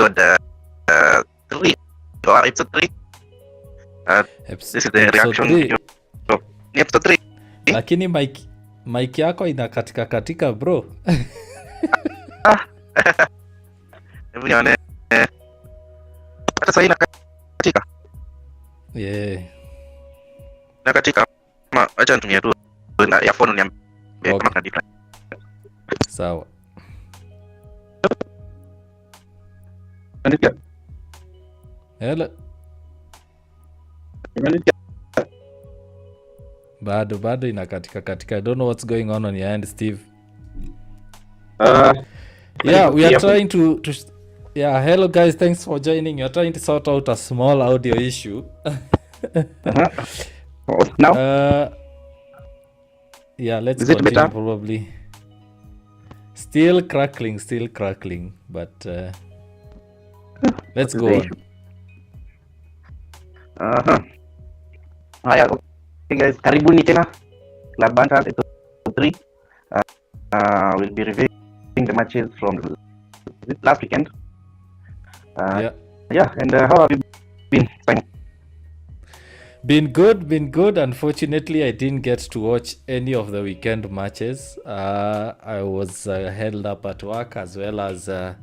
episode 3 or episode 3. This is the reaction video. Episode 3. Lakini mic yako inakatika katika bro. Hebu nione. Hata sasa inakatika. Yeah. Nakatika. Acha nitumie tu ya phone niambie kama kuna difference. Sawa. Andika. Hello. Bado inakatika. I don't know what's going on your end, Steve. Yeah, we are trying to yeah, hello guys, thanks for joining. You're trying to sort out a small audio issue. Now? Yeah, let's continue better? Probably. Still crackling, but let's go on. Haya, okay guys, karibuni tena Klub Banterz episode 3. We'll be reviewing the matches from last weekend. Yeah, and how have you been, Simon? Been good. Unfortunately, I didn't get to watch any of the weekend matches. I was held up at work, as well as a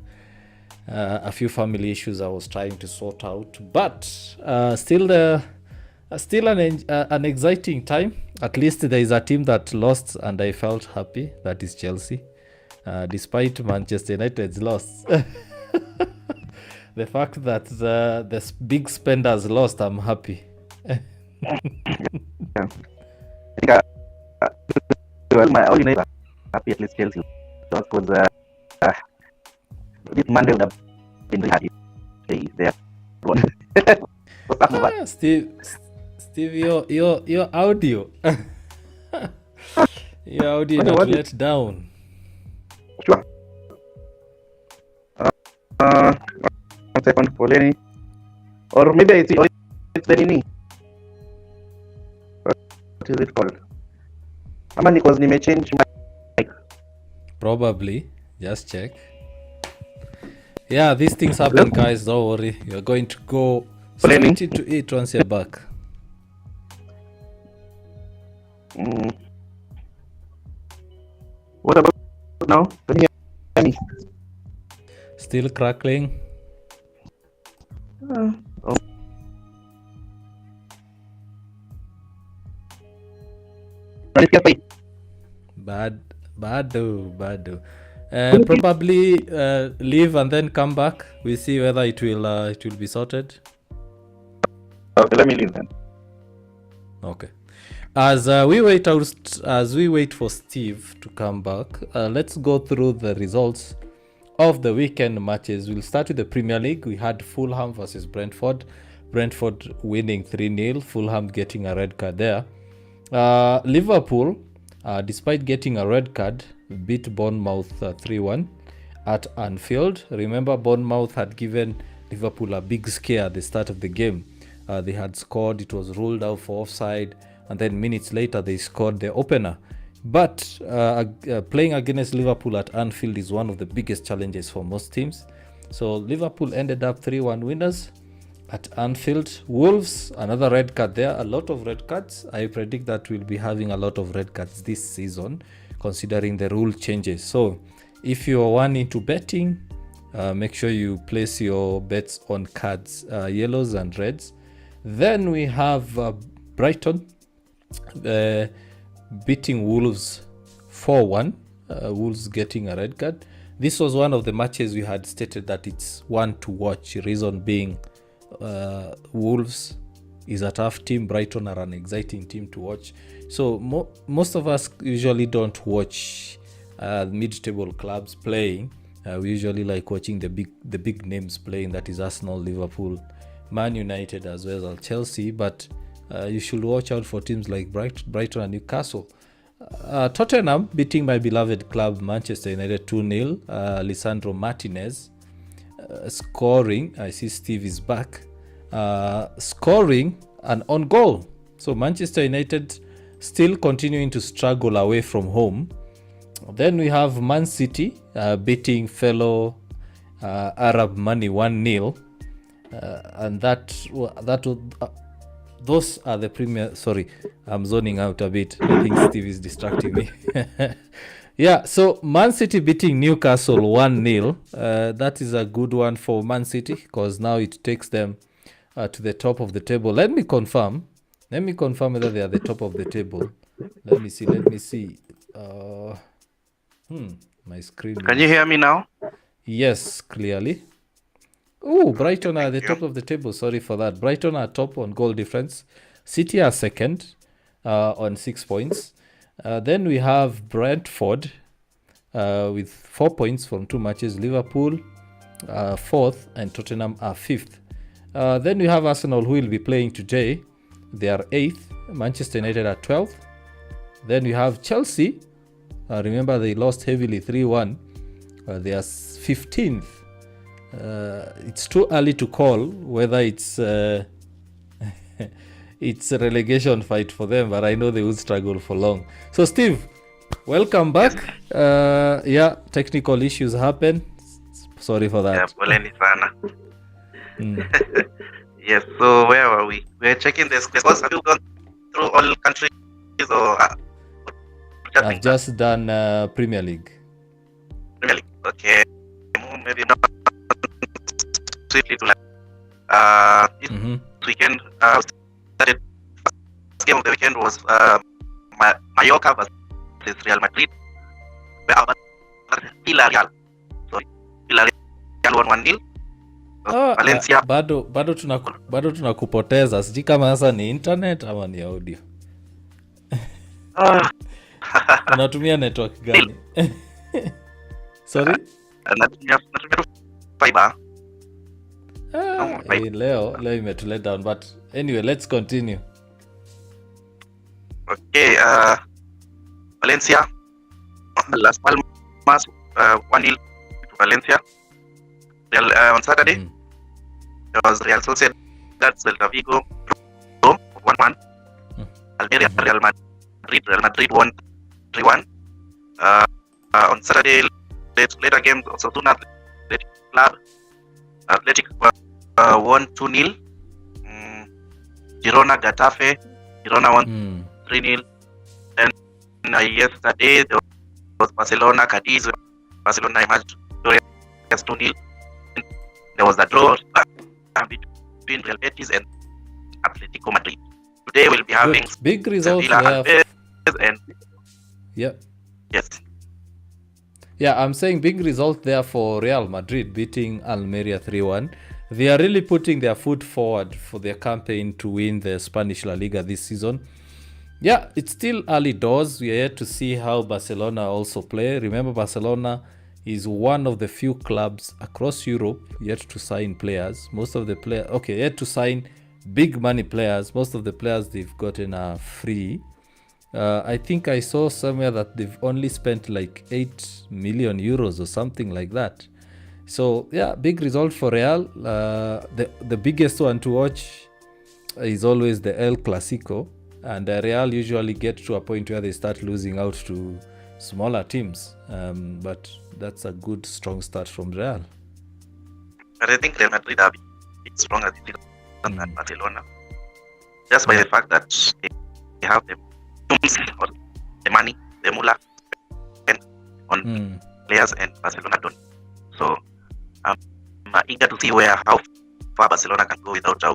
few family issues I was trying to sort out. But still an exciting time. At least there is a team that lost, and I felt happy. That is Chelsea. Despite Manchester United's loss. The fact that the big spenders lost, I'm happy. Well, my only neighbor happy at least Chelsea because this Monday would have been really happy. There. Steve, your audio. Your audio got let down. Sure. 1 second for Lenny. Or maybe it's Lenny. What is it called? Because nime change my mic. Probably. Just check. Yeah, these things happen, guys. Don't worry. You're going to go straight into it once you're back. What about now? Can you hear me? Still crackling. Bad. Probably leave and then come back. We see whether it will be sorted. Okay, let me leave then. Okay. As we wait for Steve to come back, let's go through the results of the weekend matches. We'll start with the Premier League. We had Fulham versus Brentford. Brentford winning 3-0. Fulham getting a red card there. Liverpool, despite getting a red card, beat Bournemouth 3-1 at Anfield. Remember, Bournemouth had given Liverpool a big scare at the start of the game. They had scored, it was ruled out for offside, and then minutes later they scored the opener. But playing against Liverpool at Anfield is one of the biggest challenges for most teams. So Liverpool ended up 3-1 winners at Anfield. Wolves, another red card there. A lot of red cards. I predict that we'll be having a lot of red cards this season, considering the rule changes. So if you're one into betting, make sure you place your bets on cards, yellows and reds. Then we have Brighton beating Wolves 4-1. Wolves getting a red card. This was one of the matches we had stated that it's one to watch. Reason being, Wolves is a tough team. Brighton are an exciting team to watch. So most of us usually don't watch mid-table clubs playing. We usually like watching the big names playing. That is Arsenal, Liverpool, Man United, as well as Chelsea. But you should watch out for teams like Brighton and Newcastle. Tottenham beating my beloved club Manchester United 2-0. Lisandro Martinez scoring. I see Steve is back. Scoring an own goal. So Manchester United still continuing to struggle away from home. Then we have Man City beating fellow Arab Money 1-0. And those are the premier. Sorry, I'm zoning out a bit. I think Steve is distracting me. Yeah, so Man City beating Newcastle 1-0. That is a good one for Man City because now it takes them to the top of the table. Let me confirm whether they are the top of the table. Let me see. My screen. Can you hear me now? Yes, clearly. Oh, Brighton are at the top of the table. Sorry for that. Brighton are top on goal difference. City are second on 6 points. Then we have Brentford with 4 points from 2 matches. Liverpool fourth and Tottenham are fifth. Then we have Arsenal, who will be playing today. They are 8th. Manchester United are 12th. Then we have Chelsea. Remember, they lost heavily 3-1. They are 15th. It's too early to call whether it's it's a relegation fight for them, but I know they will struggle for long. So Steve, welcome back. Yeah, technical issues happen. Sorry for that. Yeah, poleni sana. Yes, so where were we? We're checking the scores. Have you gone through all countries or I've just done Premier League. Premier League. Okay. Maybe not strictly to this weekend. Started first game of the weekend was Mallorca versus Real Madrid. Villarreal. So Villarreal won 1-0. Valencia. Bado tunakupoteza. Sijui kama sasa ni internet ama ni audio. Unatumia network gani? Sorry? Natumia fiber. Leo imetulet down, but anyway, let's continue. Okay, Valencia, Las Palmas, 1-0 to Valencia. On Saturday, there was Real Sociedad, Celta Vigo, Rome, 1-1. Almeria, Real Madrid won 3-1. On Saturday, later games, Osasuna Club, Athletic won 2-0. Girona, Getafe, Girona won 3-0. And yesterday there was Barcelona, Cadiz. Barcelona emerged victorious 2-0. There was a draw between Real Betis and Atletico Madrid. Today we'll be having big results there. And yep. Yes. Yeah, I'm saying big result there for Real Madrid beating Almeria 3-1. They are really putting their foot forward for their campaign to win the Spanish La Liga this season. Yeah, it's still early doors. We are yet to see how Barcelona also play. Remember, Barcelona is one of the few clubs across Europe yet to sign players. Most of the players, yet to sign big money players. Most of the players they've gotten are free. I think I saw somewhere that they've only spent like 8 million euros or something like that. So yeah, big result for Real. The biggest one to watch is always the El Clasico, and Real usually get to a point where they start losing out to smaller teams. But that's a good strong start from Real. But I think Real Madrid are a bit stronger than Barcelona, just by the fact that they have the money, the moolah spent on players, and Barcelona don't. So I'm eager to see how far Barcelona can go without a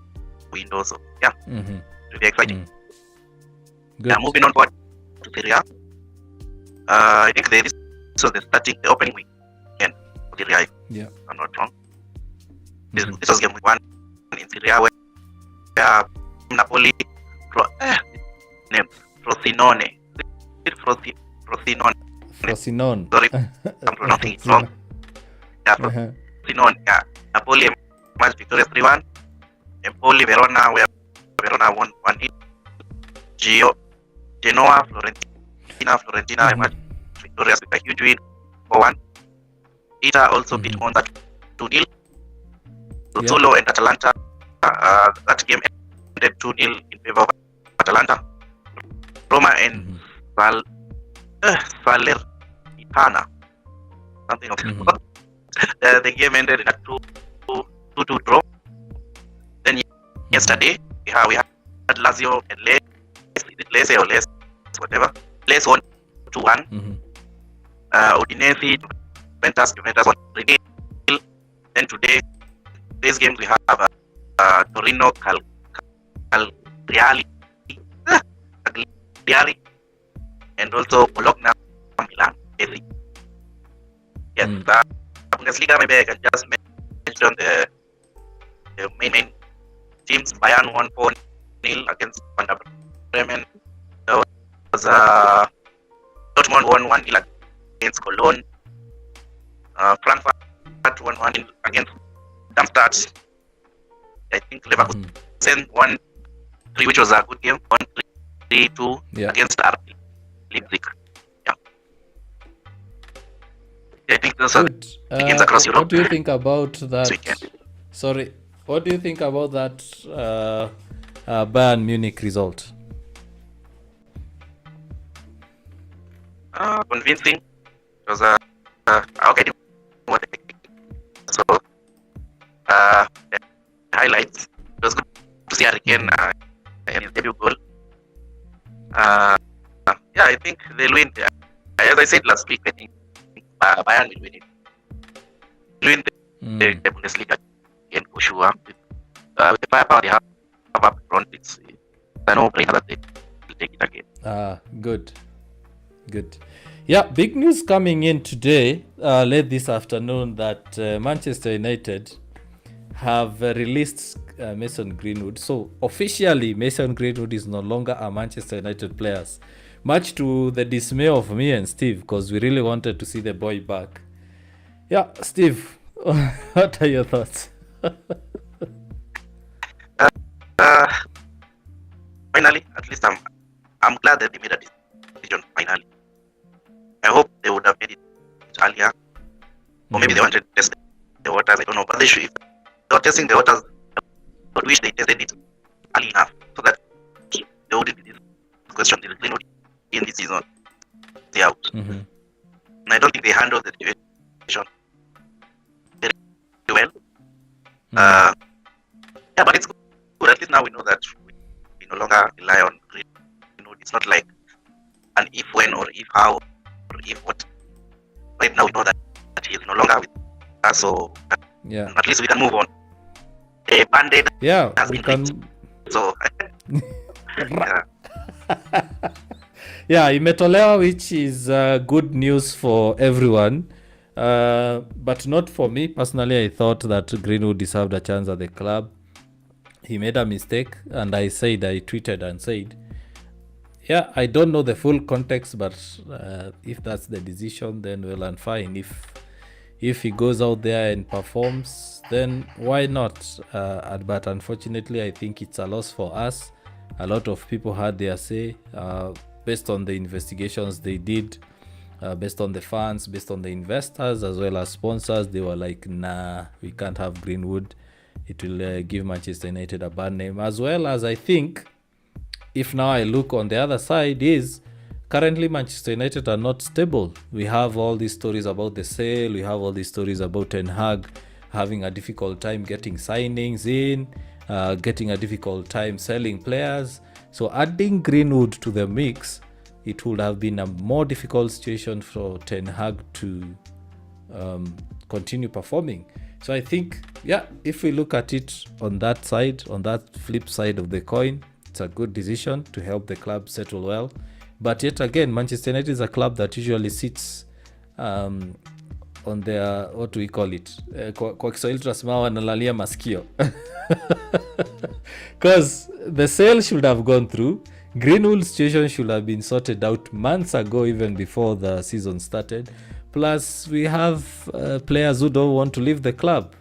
window. So yeah, it'll be exciting. Now moving on forward to Serie A. I think this was the opening weekend for Serie A. Yeah, I'm not wrong. This was game 1 in Serie A where Napoli named Frosinone. Frosinone. Sorry, I'm pronouncing it wrong. Yeah, Frosinone. Yeah, Napoli emerged victorious 3-1. Empoli, Verona, where Verona won 1-0. Genoa, Florentina emerged victorious with a huge win 4-1. Inter also beat Monza 2-0. Sassuolo and Atalanta. That game ended 2-0 in favor of Atalanta. Roma and Salernitana. Something of the game ended in a 2-2 draw. Then yesterday we had Lazio and Lecce or Lecce, whatever. Lecce won 2-1. Udinese, Juventus won 3-0. Then today's games we have Torino, Cagliari, and also Bologna, Milan. Yes, Bundesliga, maybe I can just mention the main teams. Bayern won 4-0 against Werder Bremen. There was Dortmund won 1-0 against Cologne. Frankfurt won 1-0 against Darmstadt. I think Leverkusen won 3, which was a good game. 1-3-2 against RB Leipzig. Yeah. I think those are the games across Europe. What do you think about that? Weekend. Sorry, what do you think about that Bayern Munich result? Convincing. It was okay. So the highlights. It was good to see Hurricane in his debut goal. Yeah, I think they'll win. As I said last week, I think Bayern will win it. Win the Bundesliga again for sure. With the firepower they have up front, it's a no-brainer that they will take it again. Good. Yeah, big news coming in today, late this afternoon, that Manchester United have released Mason Greenwood. So officially, Mason Greenwood is no longer a Manchester United player. Much to the dismay of me and Steve, because we really wanted to see the boy back. Yeah, Steve, what are your thoughts? Finally, at least I'm glad that they made a decision finally. I hope they would have made it earlier. Or maybe they wanted to test the waters, I don't know. But they should, if they were testing the waters, I wish they tested it early enough so that they wouldn't be this question in this season. Stay out. And I don't think they handled the situation very well. Yeah, but it's good. At least now we know that we no longer rely on Greenwood. It's not like an if when or if how or if what. Right now we know that he is no longer with us, so at least we can move on. A band-aid has been fixed. So yeah, imetolewa, which is good news for everyone, but not for me personally. I thought that Greenwood deserved a chance at the club. He made a mistake, and I tweeted and said, yeah, I don't know the full context, but if that's the decision, then well and fine. If he goes out there and performs, then why not? But unfortunately, I think it's a loss for us. A lot of people had their say based on the investigations they did, based on the fans, based on the investors, as well as sponsors. They were like, nah, we can't have Greenwood. It will give Manchester United a bad name. As well as I think, if now I look on the other side, is currently Manchester United are not stable. We have all these stories about the sale. We have all these stories about Ten Hag having a difficult time getting signings in, getting a difficult time selling players. So adding Greenwood to the mix, it would have been a more difficult situation for Ten Hag to continue performing. So I think, if we look at it on that side, on that flip side of the coin, it's a good decision to help the club settle well. But yet again, Manchester United is a club that usually sits on their, what do we call it? Kwa Kiswahili tunasema wanalalia masikio. Because the sale should have gone through. Greenwood's situation should have been sorted out months ago, even before the season started. Plus, we have players who don't want to leave the club.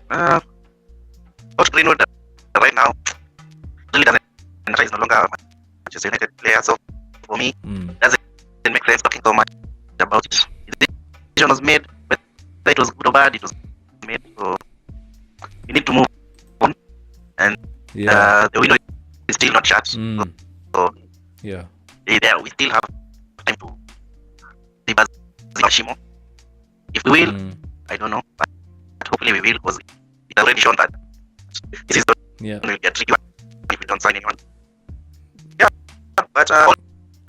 But Greenwood right now really doesn't. He's no longer a Manchester United player. So for me, doesn't make sense talking so much about it. The decision was made, but it was good or bad, it was made. So we need to move on, and the window is still not shut. So we still have time to reverse Shimo. If we will, I don't know, but hopefully we will, because it's already shown that this is going to get tricky if we don't sign anyone. Yeah, but I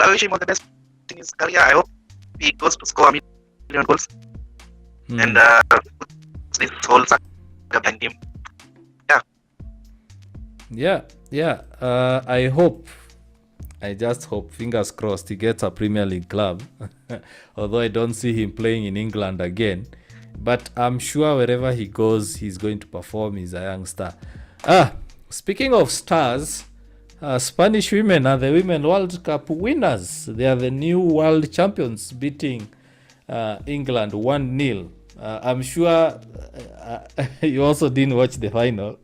wish him all the best in his career. I hope he goes to score a million goals and this whole saga behind him. I just hope, fingers crossed, he gets a Premier League club. Although I don't see him playing in England again. But I'm sure wherever he goes, he's going to perform. He's a young star. Speaking of stars, Spanish women are the Women World Cup winners. They are the new world champions, beating England 1-0. I'm sure you also didn't watch the final.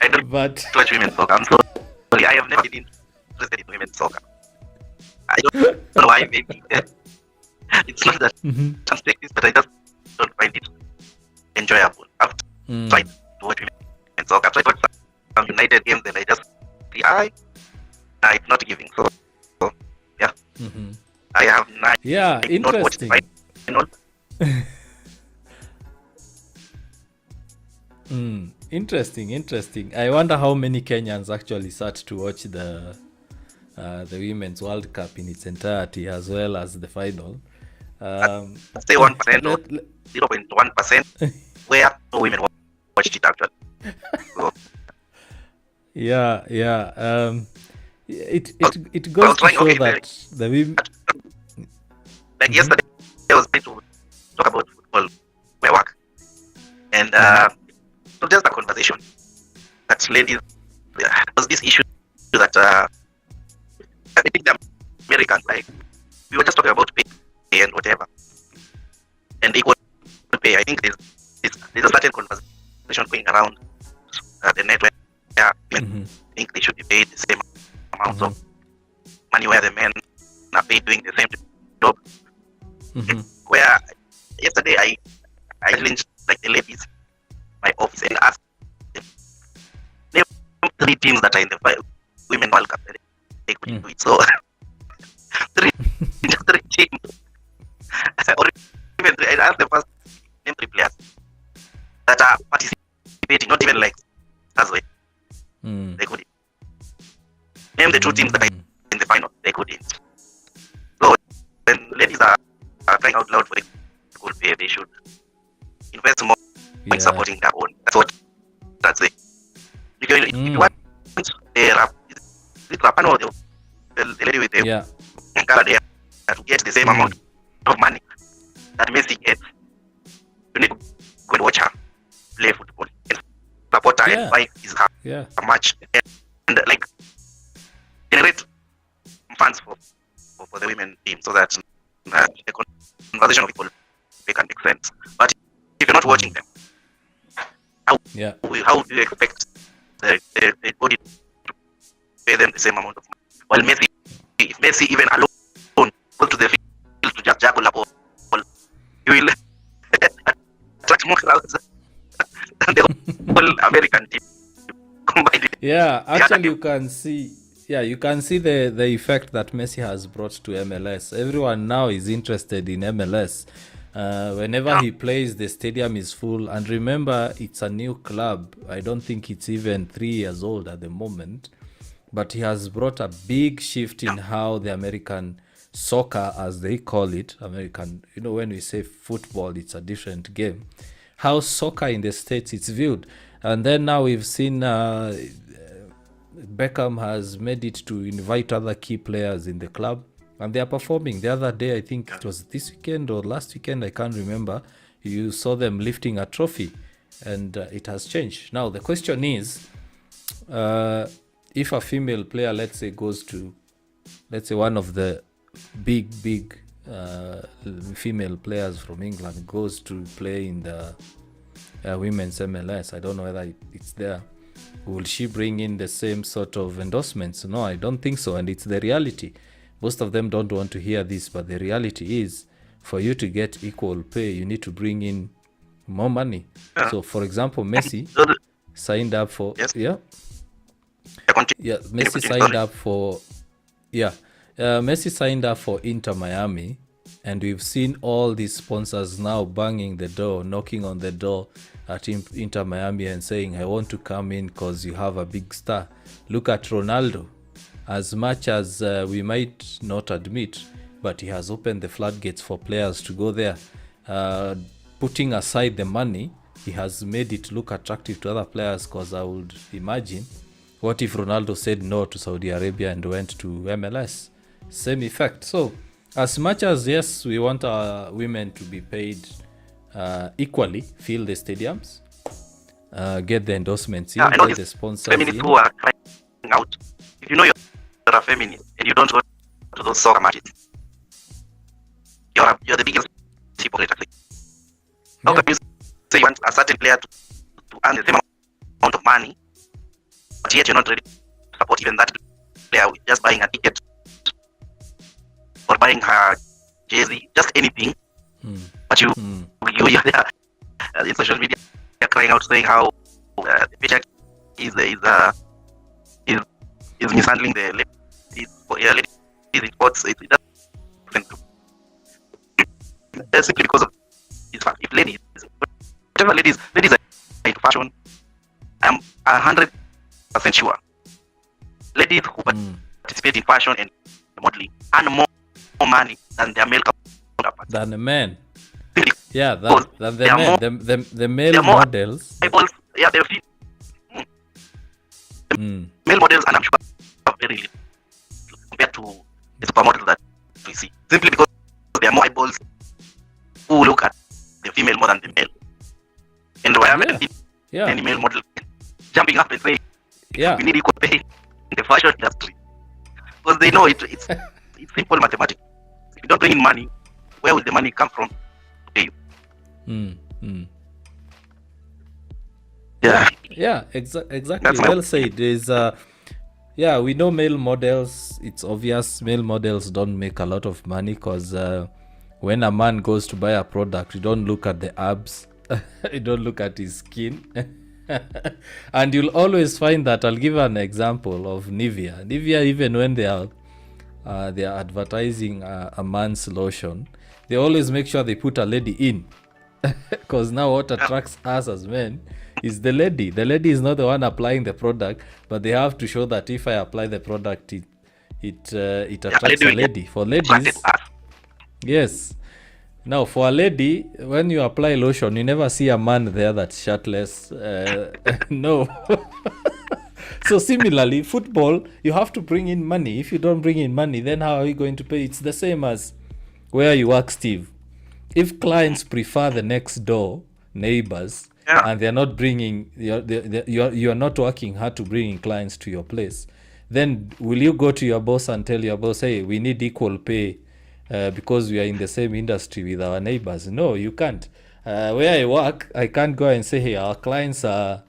I don't watch women's soccer. I'm sorry, I have never been interested in women's soccer. I don't know why, maybe it's not that perspective, but I just don't find it enjoyable. I've tried to watch women's soccer. I've tried to watch some United games, and I just see, it's not giving. So yeah. I have not watched the final. Interesting. I wonder how many Kenyans actually sat to watch the Women's World Cup in its entirety, as well as the final. Say 1% or 0.1% where no women watched it actually. So, it goes to show that the women. Like yesterday, I was trying to talk about football, my work, and so just a conversation that ladies, there was this issue that I think the Americans, like, we were just talking about pay and whatever, and equal pay. I think there's a certain conversation going around the net where women think they should be paid the same amount of money where the men are paid doing the same job. Where yesterday I challenged like the ladies, my office, and asked them, name 3 teams that are in the Women World Cup. They couldn't do it. So three teams. Or even I asked them first, name 3 players that are participating, not even like as well. They couldn't. Name the 2 teams that are in the final. They couldn't. So when ladies are crying out loud for equal pay, they should invest more in supporting their own. That's what that's it. Because if you want the Rapan or the lady with the color there to get the same amount of money that Messi gets, you need to go and watch her play football and support her and buy her a match and like generate funds for the women team, so that the conversation of people can make sense. But if you're not watching them, how do you expect the body to pay them the same amount of money? Well, if Messi even alone goes to the field to just juggle a ball, you will attract more crowds than the whole American team combined. Actually you can see. You can see the effect that Messi has brought to MLS. Everyone now is interested in MLS. Whenever he plays, the stadium is full. And remember, it's a new club. I don't think it's even 3 years old at the moment. But he has brought a big shift in how the American soccer, as they call it, American, when we say football, it's a different game. How soccer in the States is viewed. And then now we've seen Beckham has made it to invite other key players in the club, and they are performing. The other day, I think it was this weekend or last weekend, I can't remember, you saw them lifting a trophy, and it has changed. Now the question is, if a female player, let's say, goes to, let's say, one of the big female players from England goes to play in the women's MLS, I don't know whether it's there, will she bring in the same sort of endorsements? No, I don't think so. And it's the reality. Most of them don't want to hear this, but the reality is, for you to get equal pay, you need to bring in more money. So, for example, Messi signed up for Messi signed up for Inter Miami, And we've seen all these sponsors now banging the door, knocking on the door at Inter Miami and saying, I want to come in because you have a big star. Look at Ronaldo. As much as we might not admit, but he has opened the floodgates for players to go there. Putting aside the money, he has made it look attractive to other players, because I would imagine, what if Ronaldo said no to Saudi Arabia and went to MLS? Same effect. So, as much as, yes, we want our women to be paid equally, fill the stadiums, get the endorsements in, get the sponsors feminists who are crying out. If you know you're a feminist and you don't go to those soccer matches, you're the biggest hypocrite. How can you say you want a certain player to earn the same amount of money, but yet you're not ready to support even that player with just buying a ticket or buying her jersey, just anything? But you're there in social media crying out, saying how the paycheck is mishandling the ladies in sports. It doesn't simply because of this fact. If ladies, whatever ladies are into fashion, I'm 100% sure ladies who participate in fashion and modeling earn more money than their male counterparts. Than the men. Yeah, than the men. The male models. Eyeballs, yeah, they're male models, and I'm sure are very little compared to the supermodels that we see. Simply because there are more eyeballs who look at the female more than the male. And why haven't seen any male model jumping up and saying, we need equal pay in the fashion industry? Because they know it's simple mathematics. If you don't bring in money, where will the money come from to pay you? Yeah, exactly. Well said. There's we know male models. It's obvious male models don't make a lot of money, because when a man goes to buy a product, you don't look at the abs, you don't look at his skin. And you'll always find that. I'll give an example of Nivea. Nivea, even when they are advertising a man's lotion, they always make sure they put a lady in, because now what attracts us as men is the lady. The lady is not the one applying the product, but they have to show that if I apply the product, it attracts a lady. For ladies, yes. Now, for a lady, when you apply lotion, you never see a man there that's shirtless. No. So similarly, football, you have to bring in money. If you don't bring in money, then how are you going to pay? It's the same as where you work, Steve. If clients prefer the next door neighbors, and they're not bringing, you're not working hard to bring in clients to your place, then will you go to your boss and tell your boss, hey, we need equal pay because we are in the same industry with our neighbors? No, you can't. Where I work, I can't go and say, hey, our clients are...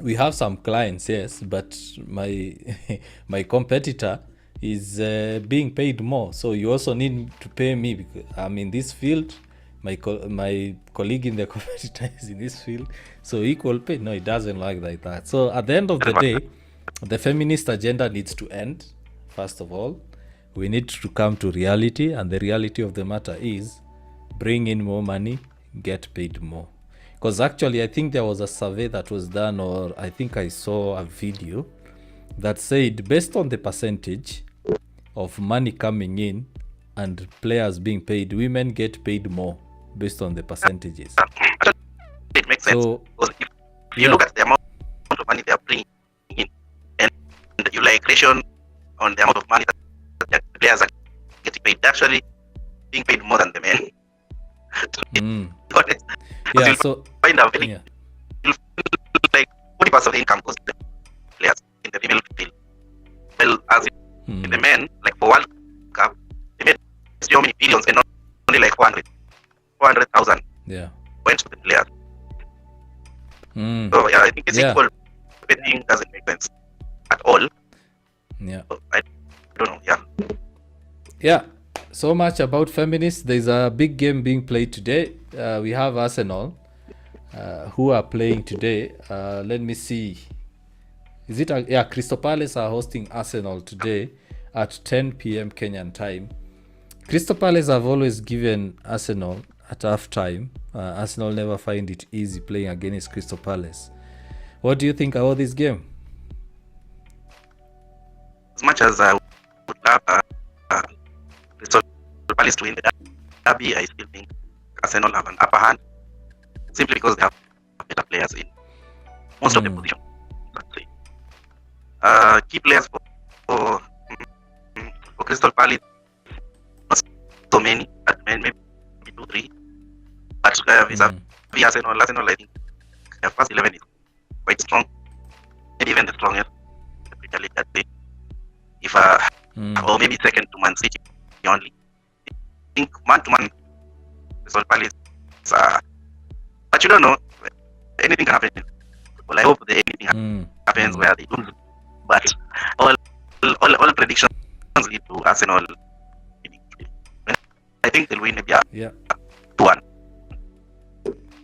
we have some clients, yes, but my competitor is being paid more, so you also need to pay me because I'm in this field. My colleague in the competitor is in this field, so equal pay. No, it doesn't work like that. So at the end of the day, the feminist agenda needs to end. First of all, we need to come to reality, and the reality of the matter is bring in more money, get paid more. Because actually, I think there was a survey that was done, or I think I saw a video that said, based on the percentage of money coming in and players being paid, women get paid more based on the percentages. It makes sense. Because if you look at the amount of money they are bringing in, and you like ratio on the amount of money that the players are getting paid, they're actually being paid more than the men. So find out like 40% of the income goes to the players in the female field. Well, as in the men, like for World Cup, they made so many billions and not only like 400,000 went to the players. So I think it's equal. Betting doesn't make sense at all. So, I don't know. So much about feminists. There's a big game being played today. We have Arsenal who are playing today. Let me see. Is it Crystal Palace are hosting Arsenal today at 10 p.m. Kenyan time. Crystal Palace have always given Arsenal a tough time. Arsenal never find it easy playing against Crystal Palace. What do you think about this game? As much as I would love Crystal Palace to win the derby, I still think Arsenal have an upper hand simply because they have better players in most of the positions. Key players for Crystal Palace, not so many, maybe 2-3. But vis-a-vis Arsenal, I think their first 11 is quite strong, maybe even the strongest in the Premier League that day. If or maybe second to Man City only. I think man to man, Crystal Palace. But you don't know, anything can happen. Well, I hope that anything happens where they lose. But all predictions lead to Arsenal winning today. I think they'll win maybe 2-1.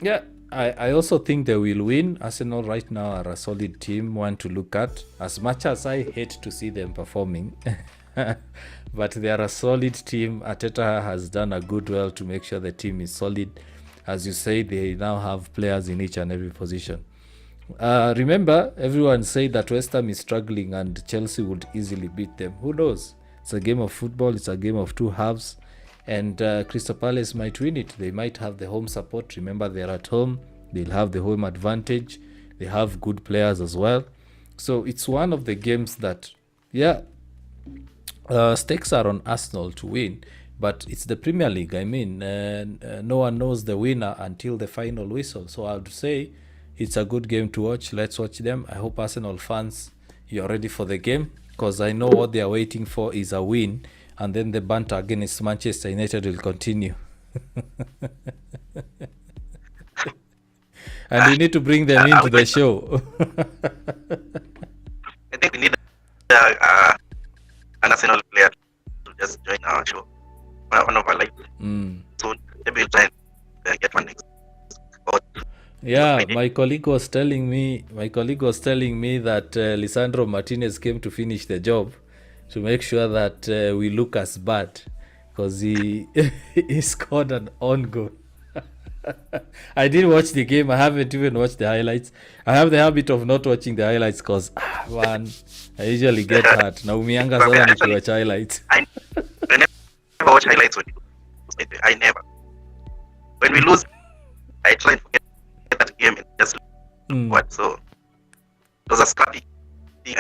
Yeah, I also think they will win. Arsenal right now are a solid team, one to look at. As much as I hate to see them performing, but they are a solid team. Arteta has done a good well to make sure the team is solid. As you say, they now have players in each and every position. Remember, everyone said that West Ham is struggling and Chelsea would easily beat them. Who knows? It's a game of football. It's a game of two halves. And Crystal Palace might win it. They might have the home support. Remember, they're at home. They'll have the home advantage. They have good players as well. So it's one of the games that, stakes are on Arsenal to win. But it's the Premier League. I mean, no one knows the winner until the final whistle. So I would say it's a good game to watch. Let's watch them. I hope Arsenal fans, you're ready for the game, because I know what they are waiting for is a win, and then the banter against Manchester United will continue. And we need to bring them into the show. I think we need an Arsenal player to just join our show. One of our lives. So maybe we'll try and get one next. Yeah, my colleague was telling me that Lisandro Martinez came to finish the job to make sure that we look as bad, because he scored an own goal. I didn't watch the game. I haven't even watched the highlights. I have the habit of not watching the highlights because I usually get hurt. Naumianga sana nikiwatch highlights. I never watch highlights when we lose. I never. When we lose, I try and forget that game and just what. So it was a scrappy thing.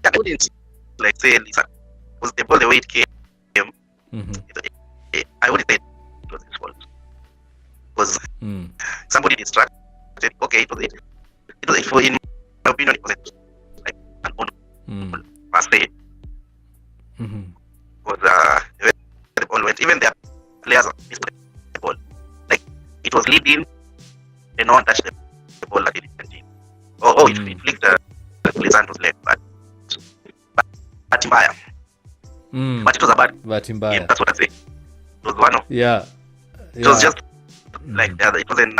I wouldn't like say Lisa was the ball the way it came. I wouldn't say it was his fault. Because somebody distracted. Okay, it was for, in my opinion, it wasn't like an own pass play. Because the ball went, even the players missed the ball. Like it was leading, and no one touched the ball like it did. It flicked the Lisandro's leg, but Mbaya. But it was a bad game, that's what I say. It was one of it was just like the other. It wasn't,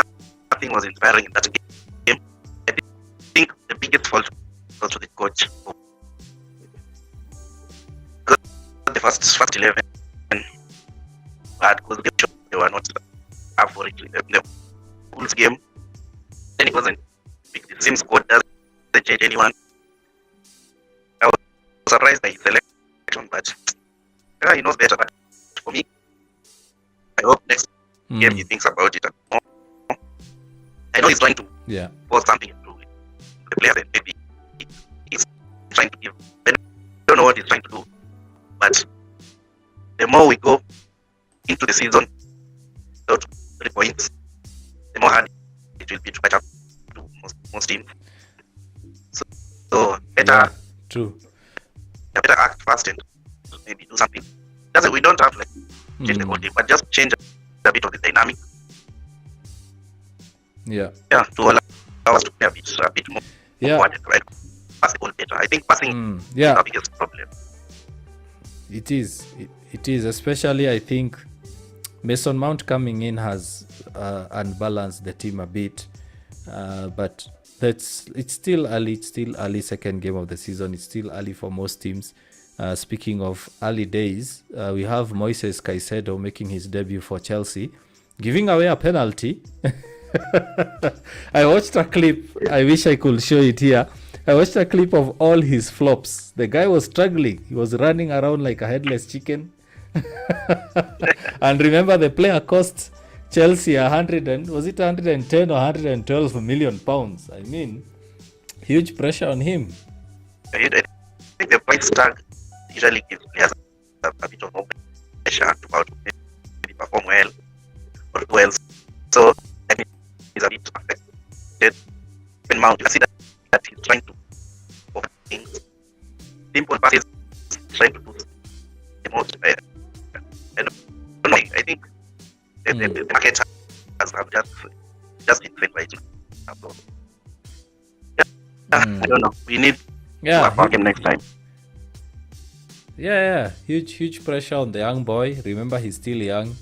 nothing was inspiring in that game. I think the biggest fault was to the coach. Because the first 11 bad, because they were not up for it in the Bulls game. Then it wasn't big. The same squad doesn't change anyone. I was surprised by his selection, but he knows better. But for me, I hope next game he thinks about it more. I know he's trying to force something into the players, and maybe he's trying to give. I don't know what he's trying to do, but the more we go into the season without 3 points, the more hard it will be to catch up to most teams. So better, better act fast and maybe do something. We don't have like change the whole game, but just change a bit of the dynamic. To allow us to play a bit more. Right? Pass the ball better. I think passing is our biggest problem. It is, especially I think Mason Mount coming in has unbalanced the team a bit, but it's still early. It's still early, second game of the season. It's still early for most teams. Speaking of early days, we have Moises Caicedo making his debut for Chelsea, giving away a penalty. I watched a clip. I wish I could show it here. I watched a clip of all his flops. The guy was struggling. He was running around like a headless chicken. And remember, the player cost Chelsea 110 or 112 million pounds. I mean, huge pressure on him. I think the price tag usually gives players a bit of more pressure to maybe perform well or do well. So I mean, he's a bit affected. When Mount, you see that he's trying to offer things, simple passes, trying to do the most. I don't know. I think the market has just been fed right now. So, I don't know. We need to have him next time. Yeah. Huge pressure on the young boy. Remember, he's still young,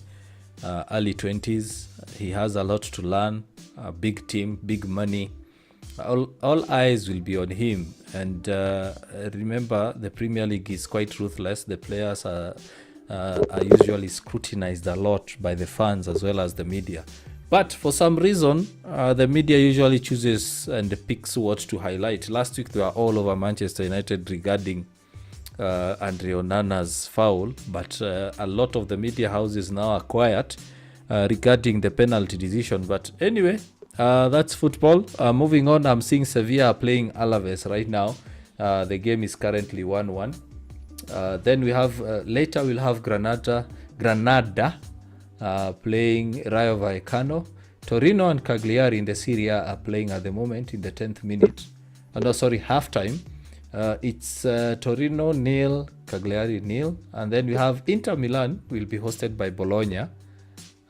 early 20s. He has a lot to learn. A big team, big money. All eyes will be on him. And remember, the Premier League is quite ruthless. The players are usually scrutinized a lot by the fans as well as the media. But for some reason, the media usually chooses and picks what to highlight. Last week, they were all over Manchester United regarding Andre Onana's foul. But a lot of the media houses now are quiet regarding the penalty decision. But anyway, that's football. Moving on, I'm seeing Sevilla playing Alaves right now. The game is currently 1-1. Then we have later we'll have Granada playing Rayo Vallecano. Torino and Cagliari in the Serie A are playing at the moment in the 10th minute. Halftime. It's Torino 0, Cagliari 0. And then we have Inter Milan will be hosted by Bologna.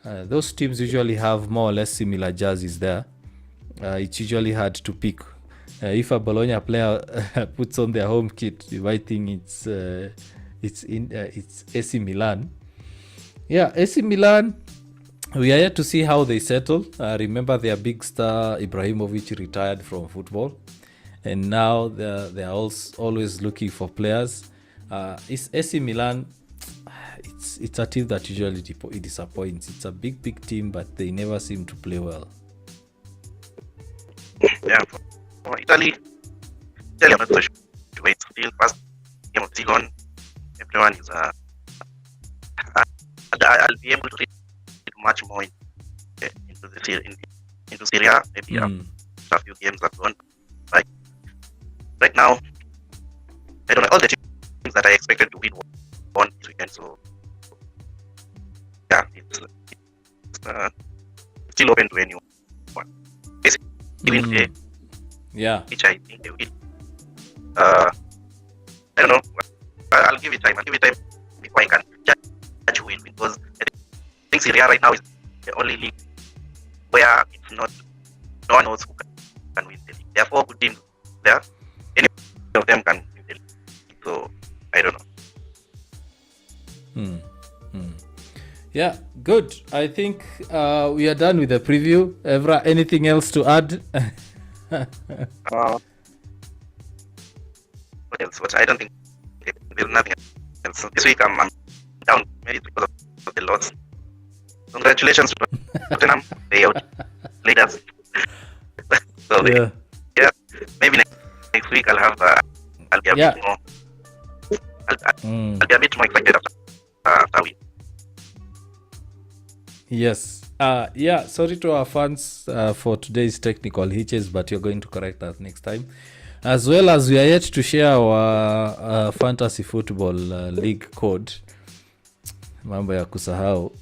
Those teams usually have more or less similar jerseys there. It's usually hard to pick. If a Bologna player puts on their home kit, you might think it's AC Milan. Yeah, AC Milan, we are yet to see how they settle. Remember, their big star Ibrahimovic retired from football, and now they are always looking for players. It's AC Milan. It's a team that usually disappoints. It's a big team, but they never seem to play well. Yeah, for Italy, I'm not so sure. It's still first game of the season. Everyone is I'll be able to read much more into Serie A, maybe after a few games have gone. Right now, I don't know, all the teams that I expected to win won this weekend, so yeah, it's still open to anyone. Basically, which I think they will. I don't know. I'll give it time. Before I can judge who will win, because I think Serie A right now is the only league where it's not, no one knows who can win the league. There are 4 good teams there. Any of them can win the league. So I don't know. Yeah, good. I think we are done with the preview. Evra, anything else to add? What else? What I don't think there's nothing else. This week I'm down, maybe because of the loss. Congratulations to Tottenham. They outplayed us. So yeah, maybe next week I'll be a bit more. I'll be a bit more excited after we. Yes. Sorry to our fans for today's technical hitches, but you're going to correct that next time. As well as we are yet to share our fantasy football league code. Mambo ya kusahau.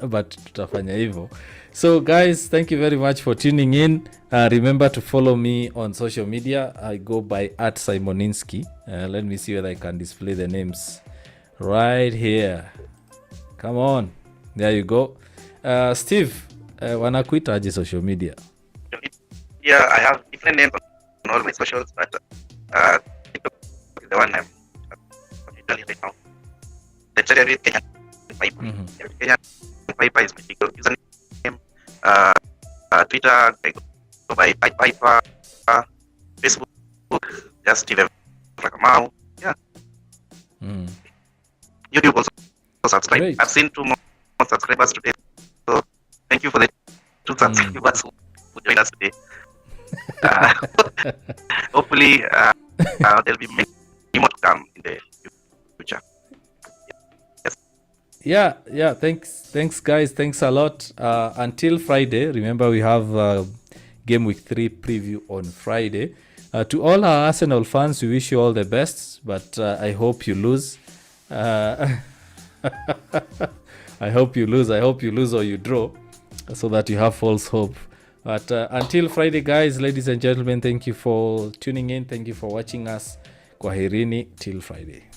But tutafanya hivyo. So guys, thank you very much for tuning in. Remember to follow me on social media. I go by @Simoninski. Let me see whether I can display the names right here. Come on. There you go. Steve, wanakuita aje social media? Yeah, I have different names on all my socials, but TikTok is the one I'm usually right now. The Cherry Kenyan Piper. Kenyan Piper is my TikTok username. Twitter, I go by Piper. Facebook, just Steve Rakamau. Yeah. YouTube also subscribe. Great. I've seen 2 more subscribers today. So thank you for the 2 subscribers who joined us today. Hopefully, there'll be many more to come in the future. Yeah, thanks guys, thanks a lot. Until Friday, remember we have game week 3 preview on Friday. To all our Arsenal fans, we wish you all the best, but I hope you lose. I hope you lose or you draw, so that you have false hope. But until Friday, guys, ladies and gentlemen, thank you for tuning in, thank you for watching us. Kwaherini till Friday.